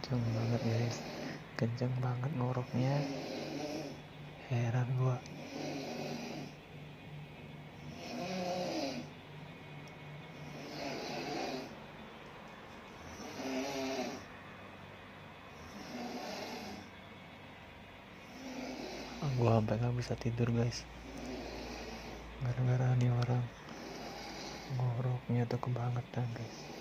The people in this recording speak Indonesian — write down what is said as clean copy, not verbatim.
kenceng banget guys, kenceng banget ngoroknya, heran gua. Gua sampai nggak bisa tidur guys, gara-gara nih orang ngoroknya tuh kebangetan guys.